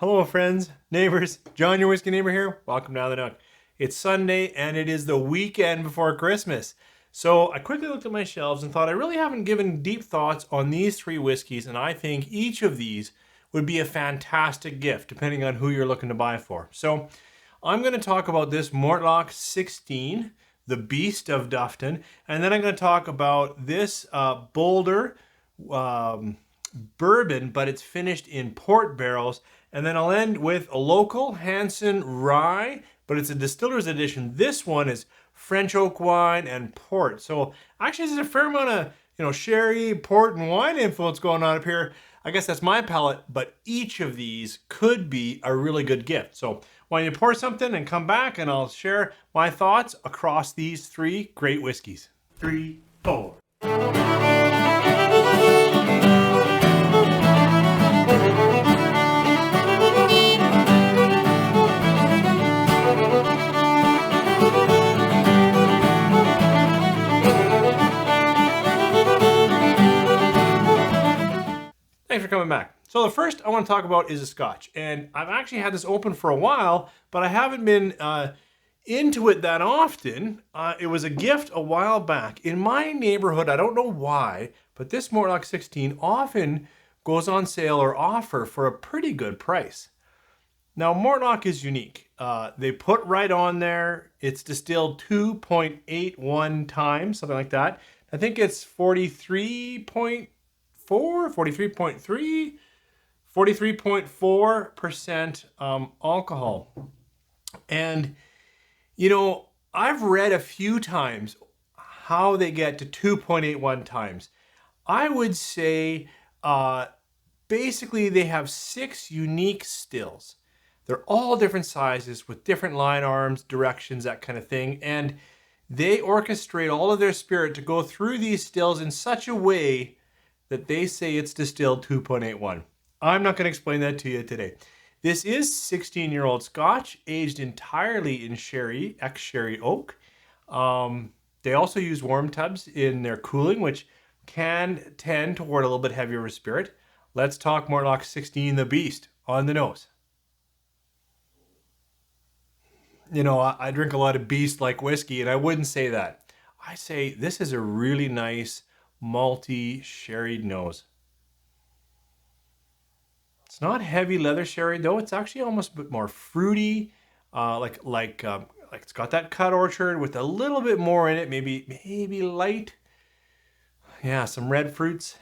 Hello friends, neighbors, John your whiskey neighbor here. Welcome to the Nook. It's Sunday and it is the weekend before Christmas. So I quickly looked at my shelves and thought I really haven't given deep thoughts on these three whiskeys, and I think each of these would be a fantastic gift depending on who you're looking to buy for. So I'm going to talk about this Mortlach 16, the Beast of Dufton, and then I'm going to talk about this Boulder bourbon, but it's finished in port barrels. And then I'll end with a local Hansen rye, but it's a distiller's edition. This one is French oak wine and port. So actually there's a fair amount of, sherry, port, and wine influence going on up here. I guess that's my palate, but each of these could be a really good gift. So why don't you pour something and come back and I'll share my thoughts across these three great whiskeys. 3, 4. Thanks for coming back. So the first I want to talk about is a Scotch. And I've actually had this open for a while, but I haven't been into it that often. It was a gift a while back. In my neighborhood, I don't know why, but this Mortlach 16 often goes on sale or offer for a pretty good price. Now, Mortlach is unique. They put right on there, it's distilled 2.81 times, something like that. I think it's 43.4, 43.3, 43.4% alcohol. And, I've read a few times how they get to 2.81 times. I would say basically they have 6 unique stills. They're all different sizes with different line arms, directions, that kind of thing. And they orchestrate all of their spirit to go through these stills in such a way that they say it's distilled 2.81. I'm not going to explain that to you today. This is 16-year-old Scotch, aged entirely in sherry, ex-sherry oak. They also use warm tubs in their cooling, which can tend toward a little bit heavier of spirit. Let's talk Mortlach 16, the Beast, on the nose. I drink a lot of Beast-like whiskey, and I wouldn't say that. I say this is a really nice, malty, sherried nose. It's not heavy leather sherry though. It's actually almost a bit more fruity, like it's got that cut orchard with a little bit more in it, maybe light. Yeah, some red fruits.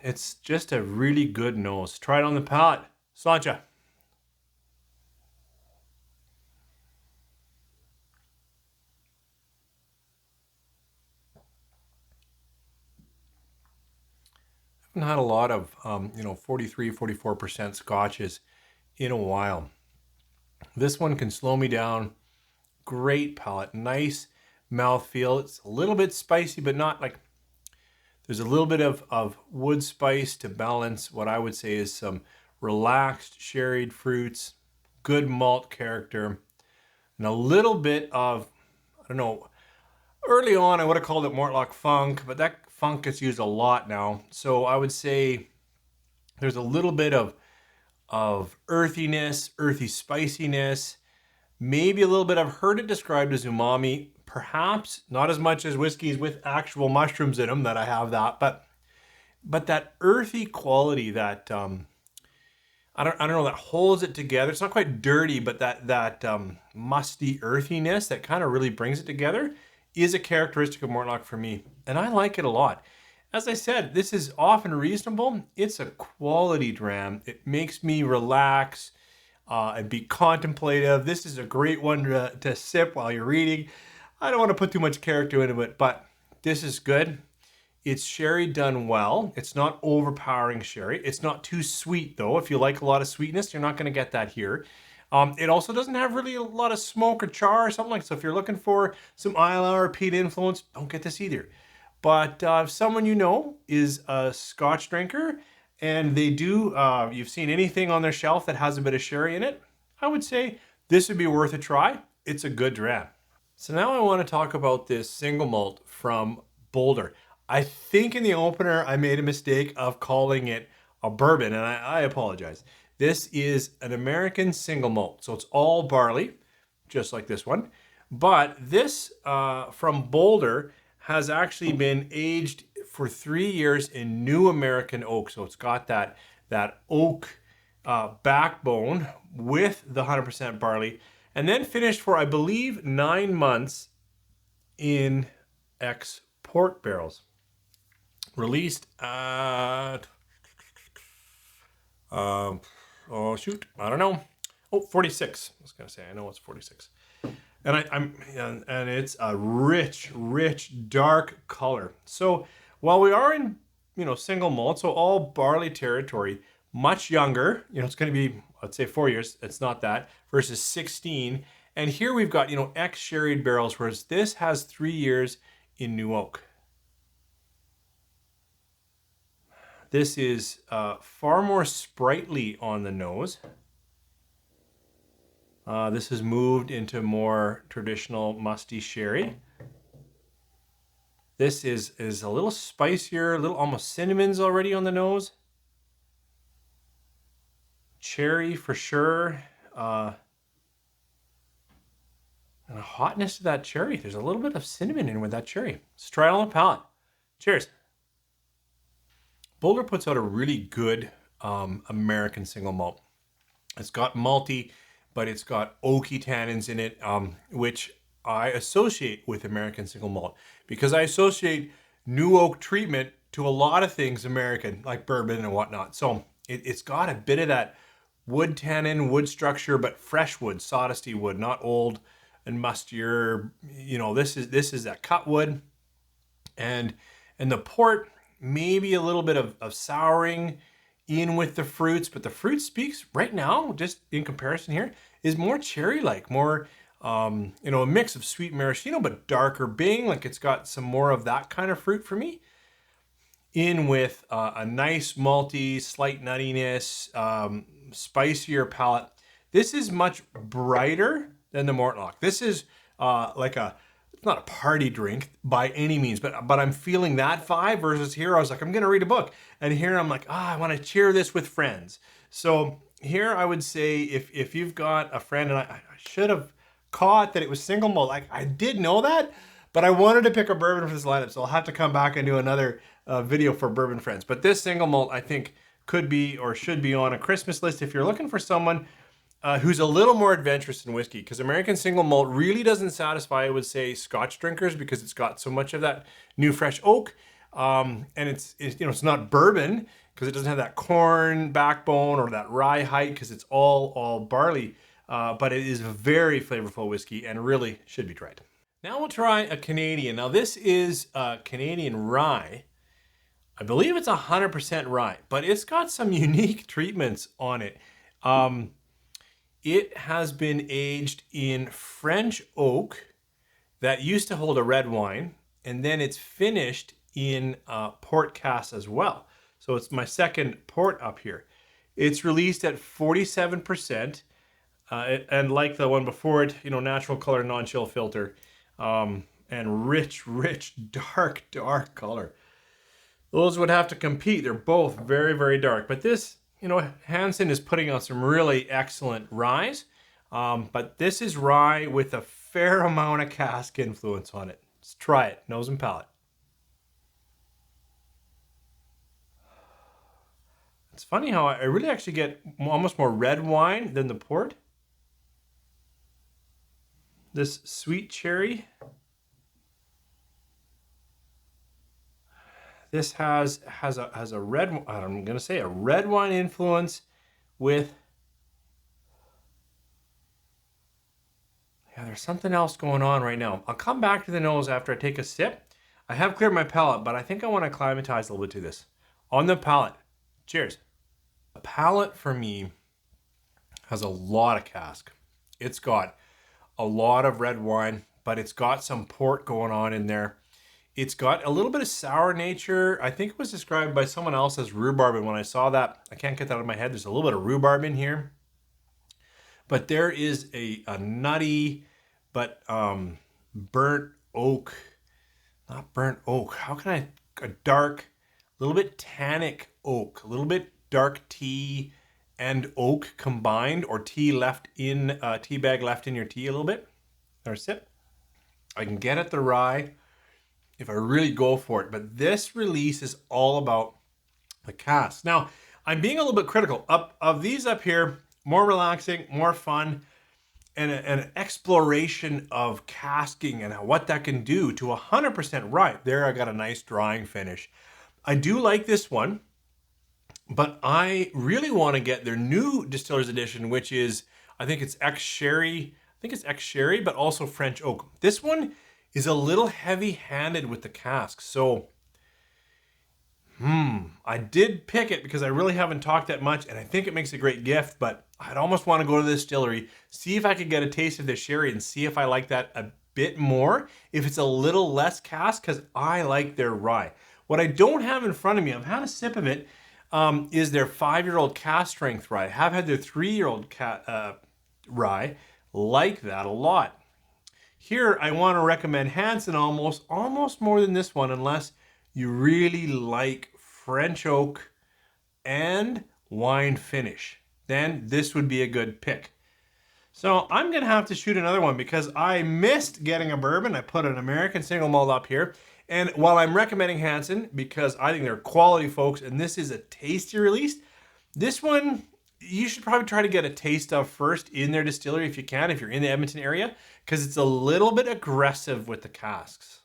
It's just a really good nose. Try it on the palate. Sláinte. I haven't had a lot of 43, 44% scotches in a while. This one can slow me down. Great palate, nice mouthfeel. It's a little bit spicy, but not like, there's a little bit of wood spice to balance what I would say is some relaxed sherried fruits, good malt character, and a little bit of, early on I would have called it Mortlach funk, but that funk gets used a lot now. So I would say there's a little bit of earthiness, earthy spiciness, maybe a little bit. I've heard it described as umami, perhaps not as much as whiskeys with actual mushrooms in them that I have that, but that earthy quality that I don't know, that holds it together. It's not quite dirty, but that musty earthiness that kind of really brings it together is a characteristic of Mortlach for me, and I like it a lot. As I said, this is often reasonable. It's a quality dram. It makes me relax and be contemplative. This is a great one to sip while you're reading. I don't want to put too much character into it, but this is good. It's sherry done well. It's not overpowering sherry. It's not too sweet though. If you like a lot of sweetness, you're not going to get that here. It also doesn't have really a lot of smoke or char or something like that. So if you're looking for some Islay or peat influence, don't get this either. But if someone you know is a Scotch drinker and they do, you've seen anything on their shelf that has a bit of sherry in it, I would say this would be worth a try. It's a good dram. So now I want to talk about this single malt from Boulder. I think in the opener I made a mistake of calling it a bourbon, and I apologize. This is an American single malt, so it's all barley, just like this one. But this from Boulder has actually been aged for 3 years in new American oak, so it's got that oak backbone with the 100% barley, and then finished for, I believe, 9 months in export barrels. Released at, oh shoot, I don't know. Oh, 46. I was gonna say, I know it's 46. And it's a rich, dark color. So while we are in, single malt, so all barley territory, much younger, it's going to be, let's say 4 years. It's not that versus 16. And here we've got, ex-sherried barrels, whereas this has 3 years in new oak. This is far more sprightly on the nose. This has moved into more traditional musty sherry. This is a little spicier, a little almost cinnamons already on the nose. Cherry for sure. And a hotness to that cherry. There's a little bit of cinnamon in with that cherry. Let's try it on the palate. Cheers. Boulder puts out a really good American single malt. It's got malty, but it's got oaky tannins in it, which I associate with American single malt because I associate new oak treatment to a lot of things American, like bourbon and whatnot. So it's got a bit of that wood tannin, wood structure, but fresh wood, sawdusty wood, not old and mustier. This is that cut wood, and the port maybe a little bit of souring in with the fruits, but the fruit speaks right now, just in comparison here, is more cherry-like, more, a mix of sweet maraschino, but darker Bing, like it's got some more of that kind of fruit for me, in with a nice malty, slight nuttiness, spicier palate. This is much brighter than the Mortlach. This is it's not a party drink by any means, but I'm feeling that vibe versus here I was like, I'm gonna read a book. And here I'm like, I wanna cheer this with friends. So here I would say if you've got a friend, and I should have caught that it was single malt. Like I did know that, but I wanted to pick a bourbon for this lineup. So I'll have to come back and do another video for bourbon friends. But this single malt I think could be or should be on a Christmas list if you're looking for someone who's a little more adventurous in whiskey, because American single malt really doesn't satisfy, I would say, Scotch drinkers because it's got so much of that new fresh oak, and it's not bourbon because it doesn't have that corn backbone or that rye height because it's all barley, but it is a very flavorful whiskey and really should be tried. Now we'll try a Canadian. Now this is Canadian rye. I believe it's 100% rye, but it's got some unique treatments on it. It has been aged in French oak that used to hold a red wine, and then it's finished in port cask as well. So it's my second port up here. It's released at 47%, and like the one before it, natural color, non-chill filter, and rich, dark color. Those would have to compete. They're both very, very dark, but this, Hansen is putting out some really excellent ryes, but this is rye with a fair amount of cask influence on it. Let's try it, nose and palate. It's funny how I really actually get almost more red wine than the port. This sweet cherry. This has a red, I'm gonna say a red wine influence with, there's something else going on right now. I'll come back to the nose after I take a sip. I have cleared my palate, but I think I want to acclimatize a little bit to this. On the palate, cheers. The palate for me has a lot of cask. It's got a lot of red wine, but it's got some port going on in there. It's got a little bit of sour nature. I think it was described by someone else as rhubarb, and when I saw that, I can't get that out of my head. There's a little bit of rhubarb in here. But there is a nutty, but burnt oak. Not burnt oak. How can I a dark, a little bit tannic oak, a little bit dark tea and oak combined, or tea bag left in your tea a little bit, or sip. I can get at the rye if I really go for it, but this release is all about the cask. Now, I'm being a little bit critical of these up here, more relaxing, more fun, and an exploration of casking and what that can do to 100% rye. There, I got a nice drying finish. I do like this one, but I really want to get their new Distiller's Edition, which is, I think it's ex-sherry. I think it's ex-sherry, but also French oak. This one is a little heavy-handed with the cask. So, I did pick it because I really haven't talked that much, and I think it makes a great gift, but I'd almost want to go to the distillery, see if I could get a taste of the sherry and see if I like that a bit more, if it's a little less cask, because I like their rye. What I don't have in front of me, I've had a sip of it, is their 5-year-old cask strength rye. I have had their 3-year-old rye, like that a lot. Here, I want to recommend Hansen almost more than this one, unless you really like French oak and wine finish. Then this would be a good pick. So I'm going to have to shoot another one because I missed getting a bourbon. I put an American single malt up here. And while I'm recommending Hansen because I think they're quality folks and this is a tasty release, this one you should probably try to get a taste of first in their distillery if you can, if you're in the Edmonton area, because it's a little bit aggressive with the casks.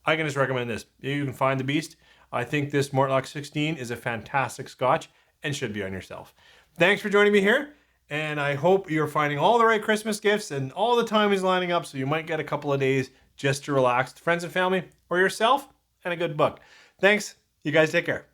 I can just recommend this. You can find the beast. I think this Mortlach 16 is a fantastic Scotch and should be on yourself. Thanks for joining me here, and I hope you're finding all the right Christmas gifts and all the time is lining up so you might get a couple of days just to relax with friends and family or yourself and a good book. Thanks. You guys take care.